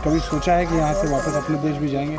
कभी सोचा है कि यहाँ से वापस अपने देश भी जाएंगे?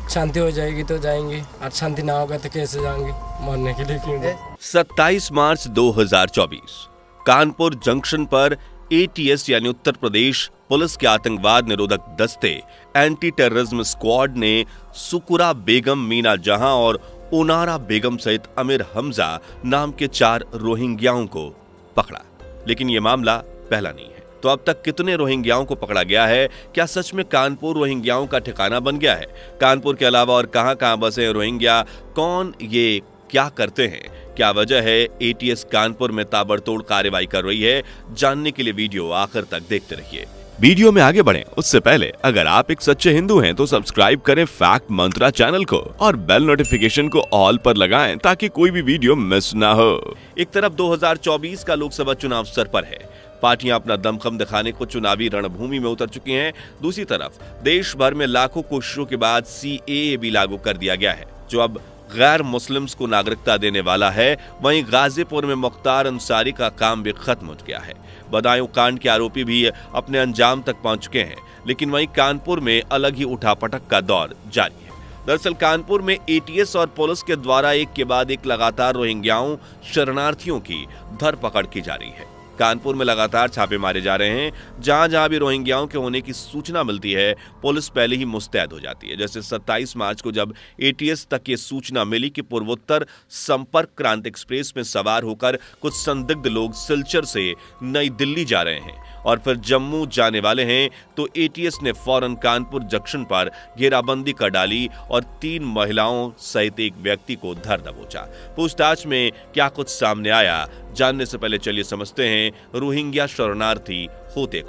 शांति हो जाएगी तो जाएंगे, और शांति ना होगा तो कैसे जाएंगे? मरने के लिए क्यों? 27 मार्च 2024 कानपुर जंक्शन पर ATS यानी उत्तर प्रदेश पुलिस के आतंकवाद निरोधक दस्ते एंटी टेररिज्म स्क्वाड ने सुकुरा बेगम, मीना जहां और ओनारा बेगम सहित आमिर हमजा नाम के 4 रोहिंग्याओं को पकड़ा। लेकिन यह मामला पहला नहीं है। तो अब तक कितने रोहिंग्याओं को पकड़ा गया है? क्या सच में कानपुर रोहिंग्याओं का ठिकाना बन गया है? कानपुर के अलावा और कहां-कहां बसे रोहिंग्या? कौन ये क्या करते हैं? क्या वजह है ATS कानपुर में ताबड़तोड़ कार्रवाई कर रही है? जानने के लिए वीडियो आखिर तक देखते रहिए। वीडियो में आगे बढ़ें उससे पहले अगर आप एक सच्चे हिंदू हैं तो सब्सक्राइब करें फैक्ट मंत्रा चैनल को और बेल नोटिफिकेशन को ऑल पर लगाएं ताकि कोई भी वीडियो मिस ना हो। एक तरफ 2024 का लोकसभा चुनाव सर पर है, पार्टियां अपना दमखम दिखाने को चुनावी रणभूमि में उतर चुकी हैं। दूसरी तरफ देश भर में लाखों कोशिशों के बाद CAA भी लागू कर दिया गया है, जो अब गैर मुस्लिम्स को नागरिकता देने वाला है। वहीं गाजीपुर में मुख्तार अंसारी का काम भी खत्म हो गया है। बदायूं कांड के आरोपी भी अपने अंजाम तक पहुंच चुके हैं। लेकिन वहीं कानपुर में अलग ही उठापटक का दौर जारी है। दरअसल कानपुर में ATS और पुलिस के द्वारा एक के बाद एक लगातार रोहिंग्याओं शरणार्थियों की धरपकड़ की जा रही है। कानपुर में लगातार छापे मारे जा रहे हैं। जहां जहां भी रोहिंग्याओं के होने की सूचना मिलती है, पुलिस पहले ही मुस्तैद हो जाती है। जैसे 27 मार्च को जब ATS तक ये सूचना मिली कि पूर्वोत्तर संपर्क क्रांति एक्सप्रेस में सवार होकर कुछ संदिग्ध लोग सिलचर से नई दिल्ली जा रहे हैं और फिर जम्मू जाने वाले हैं, तो ATS ने फौरन कानपुर जंक्शन पर घेराबंदी कर डाली और 3 महिलाओं सहित एक व्यक्ति को धर दबोचा। पूछताछ में क्या कुछ सामने आया, जानने से पहले चलिए समझते हैं रोहिंग्या शरणार्थी होते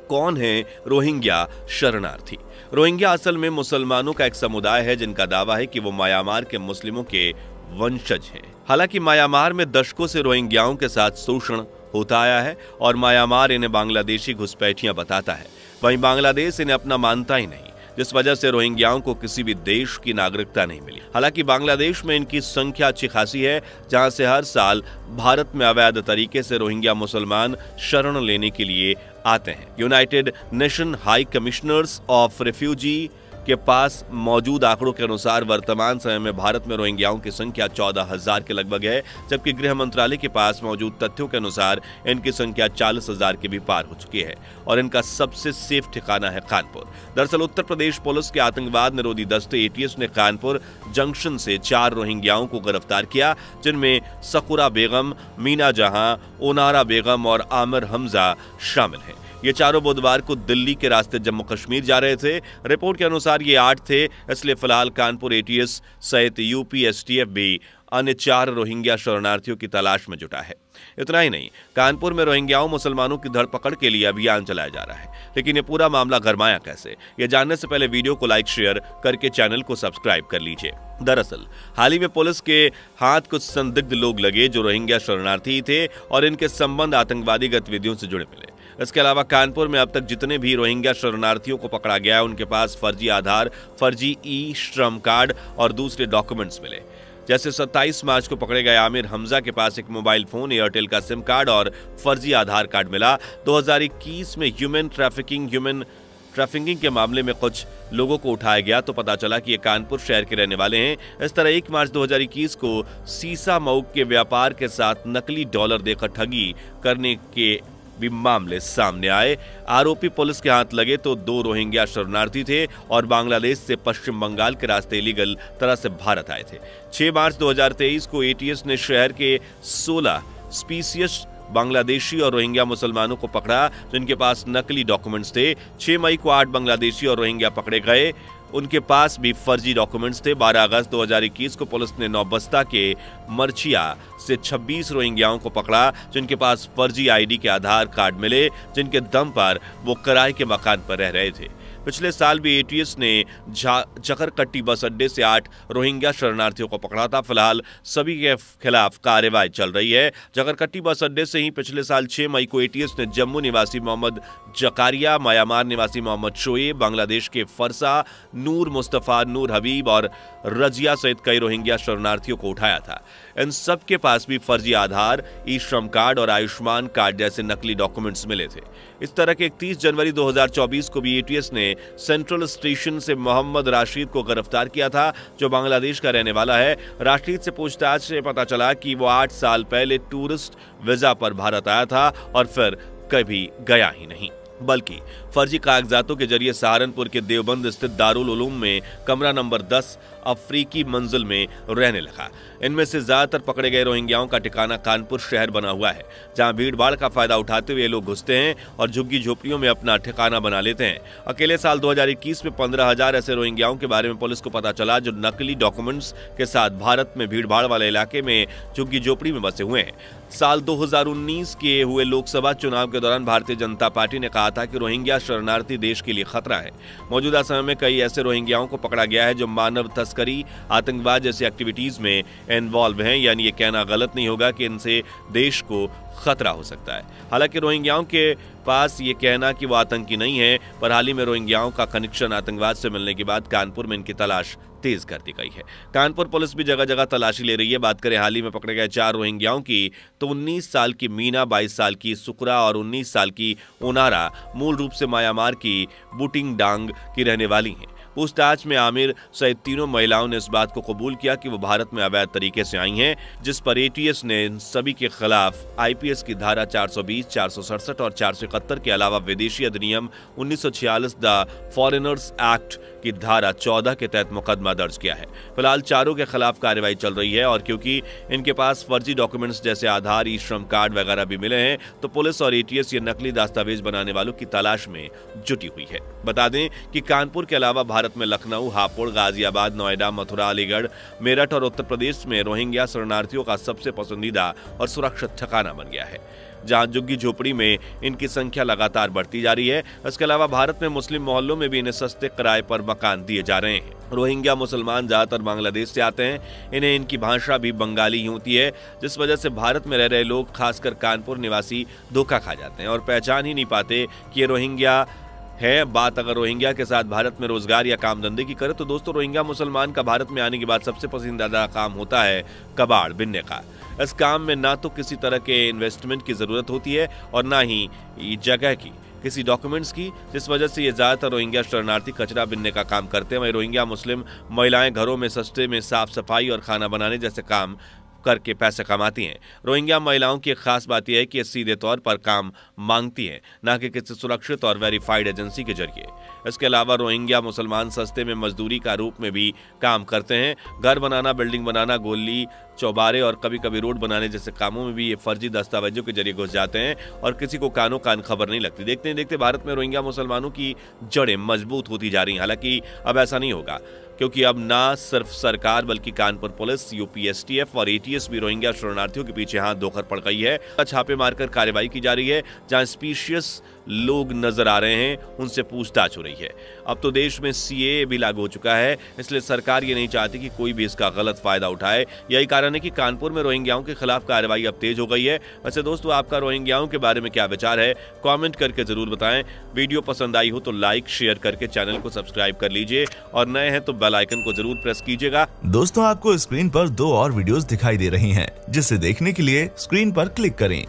कौन है रोहिंग्या शरणार्थी। रोहिंग्या असल में मुसलमानों का एक समुदाय है जिनका दावा है कि वो म्यांमार के मुस्लिमों के वंशज हैं। हालांकि म्यांमार में दशकों से रोहिंग्याओं के साथ शोषण होता आया है और म्यांमार इन्हें बांग्लादेशी घुसपैठियां बताता है। वहीं बांग्लादेश इन्हें अपना मानता ही नहीं, जिस वजह से रोहिंग्याओं को किसी भी देश की नागरिकता नहीं मिली। हालांकि बांग्लादेश में इनकी संख्या अच्छी खासी है, जहां से हर साल भारत में अवैध तरीके से रोहिंग्या मुसलमान शरण लेने के लिए आते हैं। United nation high commissioners of refugee के पास मौजूद आंकड़ों के अनुसार वर्तमान समय में भारत में रोहिंग्याओं की संख्या 14,000 के लगभग है, जबकि गृह मंत्रालय के पास मौजूद तथ्यों के अनुसार इनकी संख्या 40,000 के भी पार हो चुकी है और इनका सबसे सेफ ठिकाना है कानपुर। दरअसल उत्तर प्रदेश पुलिस के आतंकवाद निरोधी दस्ते ATS ने कानपुर जंक्शन से 4 रोहिंग्याओं को गिरफ्तार किया, जिनमें सुकुरा बेगम, मीना जहां, ओनारा बेगम और आमिर हमजा शामिल हैं। ये चारों बुधवार को दिल्ली के रास्ते जम्मू कश्मीर जा रहे थे। रिपोर्ट के अनुसार ये 8 थे, इसलिए फिलहाल कानपुर ATS सहित UP STF भी अन्य 4 रोहिंग्या शरणार्थियों की तलाश में जुटा है। इतना ही नहीं, कानपुर में रोहिंग्याओं मुसलमानों की धरपकड़ के लिए अभियान चलाया जा रहा है। लेकिन ये पूरा मामला गरमाया कैसे, ये जानने से पहले वीडियो को लाइक शेयर करके चैनल को सब्सक्राइब कर लीजिए। दरअसल हाल ही में पुलिस के हाथ कुछ संदिग्ध लोग लगे जो रोहिंग्या शरणार्थी थे और इनके संबंध आतंकवादी गतिविधियों से जुड़े मिले। इसके अलावा कानपुर में अब तक जितने भी रोहिंग्या शरणार्थियों को पकड़ा गया है, उनके पास फर्जी आधार, फर्जी श्रम कार्ड और दूसरे डॉक्यूमेंट्स मिले। जैसे 27 मार्च को पकड़े गए आमिर हमजा के पास एक मोबाइल फोन, एयरटेल का सिम कार्ड और फर्जी आधार कार्ड मिला। 2021 में ह्यूमन ट्रैफिकिंग के मामले में कुछ लोगों को उठाया गया तो पता चला कि ये कानपुर शहर के रहने वाले हैं। इस तरह 1 मार्च 2021 को सीसा मऊ के व्यापार के साथ नकली डॉलर देकर ठगी करने के भी मामले सामने आए। आरोपी पुलिस के हाथ लगे तो 2 रोहिंग्या शरणार्थी थे और बांग्लादेश से पश्चिम बंगाल के रास्ते इलीगल तरह से भारत आए थे। 6 मार्च 2023 को ATS ने शहर के 16 स्पीसियस बांग्लादेशी और रोहिंग्या मुसलमानों को पकड़ा जिनके पास नकली डॉक्यूमेंट्स थे। 6 मई को 8 बांग्लादेशी और रोहिंग्या पकड़े गए, उनके पास भी फर्जी डॉक्यूमेंट्स थे। 12 अगस्त 2021 को पुलिस ने नौबस्ता के मरचिया से 26 रोहिंग्याओं को पकड़ा जिनके पास फर्जी ID के आधार कार्ड मिले, जिनके दम पर वो किराए के मकान पर रह रहे थे। पिछले साल भी ATS ने चकरकट्टी बस अड्डे से 8 रोहिंग्या शरणार्थियों को पकड़ा था। फिलहाल सभी के खिलाफ कार्रवाई चल रही है। चकरकट्टी बस अड्डे से ही पिछले साल 6 मई को ATS ने जम्मू निवासी मोहम्मद जकारिया, म्यांमार निवासी मोहम्मद शोएब, बांग्लादेश के फरसा, नूर मुस्तफा, नूर हबीब और रजिया सहित कई रोहिंग्या शरणार्थियों को उठाया था। इन सब के पास भी फर्जी आधार, ई श्रम कार्ड और आयुष्मान कार्ड जैसे नकली डॉक्यूमेंट्स मिले थे। इस तरह के 31 जनवरी 2024 को भी एटीएस ने सेंट्रल स्टेशन से मोहम्मद राशिद को गिरफ्तार किया था, जो बांग्लादेश का रहने वाला है। राशिद से पूछताछ से पता चला कि वो 8 साल पहले टूरिस्ट वीजा पर भारत आया था और फिर कभी गया ही नहीं, बल्कि फर्जी कागजातों के जरिए सहारनपुर के देवबंद स्थित दारुल उलूम में कमरा नंबर 10 अफ्रीकी मंजिल में रहने लगा। इनमें से ज्यादातर पकड़े गए रोहिंग्याओं का ठिकाना कानपुर शहर बना हुआ है, जहां भीड़ भाड़ का फायदा उठाते हुए लोग घुसते हैं और झुग्गी झोपड़ियों में अपना ठिकाना बना लेते हैं। अकेले साल 2021 में 15,000 ऐसे रोहिंग्याओं के बारे में पुलिस को पता चला, जो नकली डॉक्यूमेंट्स के साथ भारत में भीड़ भाड़ वाले इलाके में झुग्गी झोपड़ी में बसे हुए हैं। साल 2019 के हुए लोकसभा चुनाव के दौरान भारतीय जनता पार्टी ने कहा था कि रोहिंग्या शरणार्थी देश के लिए खतरा है। मौजूदा समय में कई ऐसे रोहिंग्याओं को पकड़ा गया है जो मानव तस्करी, आतंकवाद जैसी एक्टिविटीज में इन्वॉल्व हैं। यानी ये कहना गलत नहीं होगा कि इनसे देश को खतरा हो सकता है। हालांकि रोहिंग्याओं के पास ये कहना कि वो आतंकी नहीं है, पर हाल ही में रोहिंग्याओं का कनेक्शन आतंकवाद से मिलने के बाद कानपुर में इनकी तलाश तेज कर दी गई है। कानपुर पुलिस भी जगह जगह तलाशी ले रही है। बात करें हाल ही में पकड़े गए 4 रोहिंग्याओं की, तो 19 साल की मीना, 22 साल की सुकरा और 19 साल की ओनारा मूल रूप से म्यांमार की बुटिंग डांग की रहने वाली हैं। पूछताछ में आमिर सहित तीनों महिलाओं ने इस बात को कबूल किया कि वो भारत में अवैध तरीके से आई हैं, जिस पर एटीएस ने इन सभी के खिलाफ आईपीएस की धारा 420, 467 और 471 के अलावा विदेशी अधिनियम 1946 द फॉरेनर्स एक्ट की धारा 14 के तहत मुकदमा दर्ज किया है। फिलहाल चारों के खिलाफ कार्रवाई चल रही है और क्योंकि इनके पास फर्जी डॉक्यूमेंट्स जैसे आधार, ई श्रम कार्ड वगैरह भी मिले हैं, तो पुलिस और एटीएस ये नकली दस्तावेज बनाने वालों की तलाश में जुटी हुई है। बता दें कि कानपुर के अलावा भारत में लखनऊ, हापुड़, गाजियाबाद, नोएडा, मथुरा, अलीगढ़, मेरठ और उत्तर प्रदेश में रोहिंग्या शरणार्थियों का सबसे पसंदीदा और सुरक्षित ठिकाना बन गया है, जहां झुग्गी झोपड़ी में इनकी संख्या लगातार बढ़ती जा रही है। इसके अलावा भारत में मुस्लिम मोहल्लों में भी इन्हें सस्ते किराए पर मकान दिए जा रहे हैं। रोहिंग्या मुसलमान ज्यादातर बांग्लादेश से आते हैं। इन्हें इनकी भाषा भी बंगाली ही होती है, जिस वजह से भारत में रह रहे लोग, खासकर कानपुर निवासी, धोखा खा जाते हैं और पहचान ही नहीं पाते कि ये रोहिंग्या है। बात अगर रोहिंग्या के साथ भारत में रोजगार या काम धंधे की करें, तो दोस्तों रोहिंग्या मुसलमान का भारत में आने के बाद सबसे पसंदीदा काम होता है कबाड़ बिनने का। इस काम में ना तो किसी तरह के इन्वेस्टमेंट की जरूरत होती है और ना ही जगह की, किसी डॉक्यूमेंट्स की, जिस वजह से ये ज्यादातर रोहिंग्या शरणार्थी कचरा बिनने का काम करते हैं। वहीं रोहिंग्या मुस्लिम महिलाएं घरों में सस्ते में साफ सफाई और खाना बनाने जैसे काम करके पैसे कमाती हैं। रोहिंग्या महिलाओं की एक खास बात यह है कि ये सीधे तौर पर काम मांगती हैं, न कि किसी सुरक्षित और वेरीफाइड एजेंसी के जरिए। इसके अलावा रोहिंग्या मुसलमान सस्ते में मजदूरी का रूप में भी काम करते हैं। घर बनाना, बिल्डिंग बनाना, गोली, चौबारे और कभी कभी रोड बनाने जैसे कामों में भी ये फर्जी दस्तावेजों के जरिए घुस जाते हैं और किसी को कानो कान खबर नहीं लगती। देखते ही देखते भारत में रोहिंग्या मुसलमानों की जड़ें मजबूत होती जा रही हैं। हालांकि अब ऐसा नहीं होगा, क्योंकि अब ना सिर्फ सरकार बल्कि कानपुर पुलिस, यूपी एसटीएफ और एटीएस भी रोहिंग्या शरणार्थियों के पीछे हाथ धोकर पड़ गई है। छापे मारकर कार्रवाई की जा रही है। जहां स्पीशियस लोग नजर आ रहे हैं, उनसे पूछताछ हो रही है। अब तो देश में सीएए भी लागू हो चुका है, इसलिए सरकार ये नहीं चाहती कि कोई भी इसका गलत फायदा उठाए। यही कारण है कि कानपुर में रोहिंग्याओं के खिलाफ कार्रवाई अब तेज हो गई है। वैसे दोस्तों, आपका रोहिंग्याओं के बारे में क्या विचार है, कमेंट करके जरूर बताएं। वीडियो पसंद आई हो तो लाइक शेयर करके चैनल को सब्सक्राइब कर लीजिए और नए हैं तो बेल आइकन को जरूर प्रेस कीजिएगा। दोस्तों, आपको स्क्रीन पर 2 और वीडियोस दिखाई दे रही हैं, जिसे देखने के लिए स्क्रीन पर क्लिक करें।